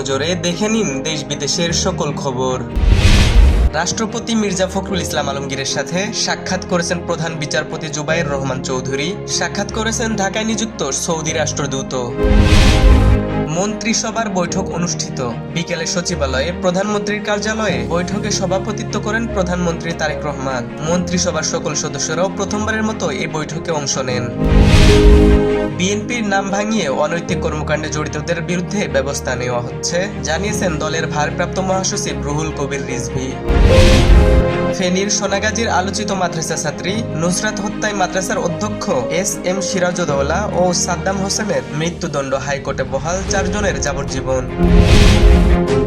নজরে দেখে নিন দেশ বিদেশের সকল খবর। রাষ্ট্রপতি মির্জা ফখরুল ইসলাম আলমগীরের সাথে সাক্ষাৎ করেছেন প্রধান বিচারপতি জুবায়ের রহমান চৌধুরী। সাক্ষাৎ করেছেন ঢাকায় নিযুক্ত সৌদি রাষ্ট্রদূত। মন্ত্রিসভার বৈঠক অনুষ্ঠিত। বিকেলে সচিবালয়ে প্রধানমন্ত্রীর কার্যালয়ে বৈঠকে সভাপতিত্ব করেন প্রধানমন্ত্রী তারেক রহমান। মন্ত্রিসভার সকল সদস্যরাও প্রথমবারের মতো এই বৈঠকে অংশ নেন। বিএনপির নাম ভাঙিয়ে অনৈতিক কর্মকাণ্ডে জড়িতদের বিরুদ্ধে ব্যবস্থা নেওয়া হচ্ছে, জানিয়েছেন দলের ভারপ্রাপ্ত মহাসচিব রুহুল কবির রিজভী। ফেনীর সোনাগাজীর আলোচিত মাদ্রাসা ছাত্রী নুসরাত হত্যায় মাদ্রাসার অধ্যক্ষ এস.এম. সিরাজউদ্দৌলা ও সাদ্দাম হোসেনের মৃত্যুদণ্ড হাইকোর্টে বহাল 4 জনের যাবজ্জীবন।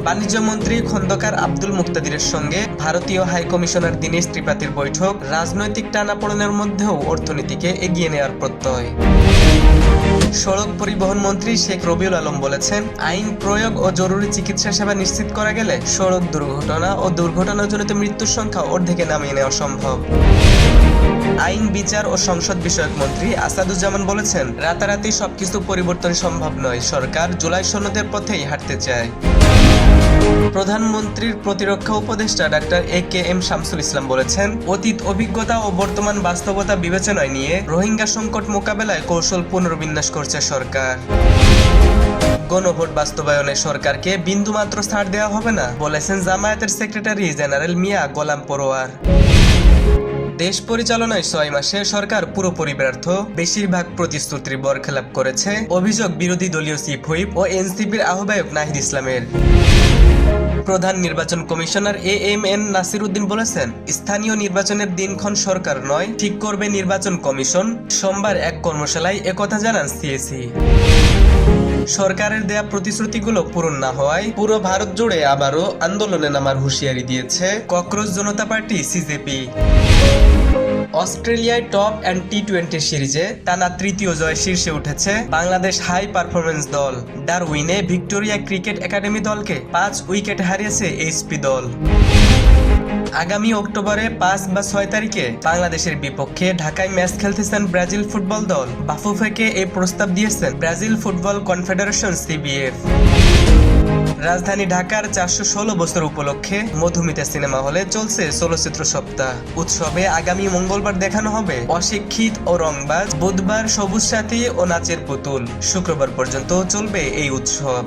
বাণিজ্য মন্ত্রী খন্দকার আব্দুল মুক্তাদিরের সঙ্গে ভারতীয় হাইকমিশনার দীনেশ ত্রিপাঠীর বৈঠক। রাজনৈতিক টানাপোড়েনের মধ্যেও অর্থনীতিকে এগিয়ে নেওয়ার প্রত্যয়। সড়ক পরিবহন মন্ত্রী শেখ রবিউল আলম বলেছেন, আইন প্রয়োগ ও জরুরি চিকিৎসা সেবা নিশ্চিত করা গেলে সড়ক দুর্ঘটনা ও দুর্ঘটনাজনিত মৃত্যুর সংখ্যা অর্ধেকে নামিয়ে নেওয়া সম্ভব। আইন, বিচার ও সংসদ বিষয়ক মন্ত্রী আসাদুজ্জামান বলেছেন, রাতারাতি সবকিছু পরিবর্তন সম্ভব নয়, সরকার জুলাই সনদের পথেই হাঁটতে চায়। প্রধানমন্ত্রীর প্রতিরক্ষা উপদেষ্টা ডাক্তার এ.কে.এম. শামসুল ইসলাম বলেছেন, অতীত অভিজ্ঞতা ও বর্তমান বাস্তবতা বিবেচনায় নিয়ে রোহিঙ্গা সংকট মোকাবেলায় কৌশল পুনর্বিন্যাস করছে সরকার। গণভোট বাস্তবায়নে সরকারকে বিন্দুমাত্র ছাড় দেওয়া হবে না, বলেছেন জামায়াতের সেক্রেটারি জেনারেল মিয়া গোলাম পরোয়ার। দেশ পরিচালনায় 6 মাসে সরকার পুরোপুরি ব্যর্থ, বেশিরভাগ প্রতিশ্রুতির বরখেলাপ করেছে, অভিযোগ বিরোধী দলীয় চিফ হুইপ ও এনসিপির আহ্বায়ক নাহিদ ইসলামের। প্রধান নির্বাচন কমিশনার এ.এম.এন. নাসির উদ্দিন বলেছেন, স্থানীয় নির্বাচনের দিনক্ষণ সরকার নয়, ঠিক করবে নির্বাচন কমিশন। সোমবার এক কর্মশালায় একথা জানান সিএসি। সরকারের দেয়া প্রতিশ্রুতিগুলো পূরণ না হওয়ায় পুরো ভারত জুড়ে আবারও আন্দোলনে নামার হুঁশিয়ারি দিয়েছে ককরোচ জনতা পার্টি সিজেপি। অস্ট্রেলিয়ায় টপ অ্যান্ড টি-20 সিরিজে টানা 3য় জয়ে শীর্ষে উঠেছে বাংলাদেশ হাই পারফরম্যান্স দল। ডারউইনে ভিক্টোরিয়া ক্রিকেট একাডেমি দলকে 5 উইকেট হারিয়েছে এইচপি দল। আগামী অক্টোবরে 5 বা 6 তারিখে বাংলাদেশের বিপক্ষে ঢাকায় ম্যাচ খেলতেছেন ব্রাজিল ফুটবল দল। বাফুফেকে এই প্রস্তাব দিয়েছেন ব্রাজিল ফুটবল কনফেডারেশন সিবিএফ। রাজধানী ঢাকার 416 বছর উপলক্ষে মধুমিতা সিনেমা হলে চলছে চলচ্চিত্র সপ্তাহ। উৎসবে আগামী মঙ্গলবার দেখানো হবে অশিক্ষিত ও রংবাজ, বুধবার সবুজ সাথী ও নাচের পুতুল, শুক্রবার পর্যন্ত চলবে এই উৎসব।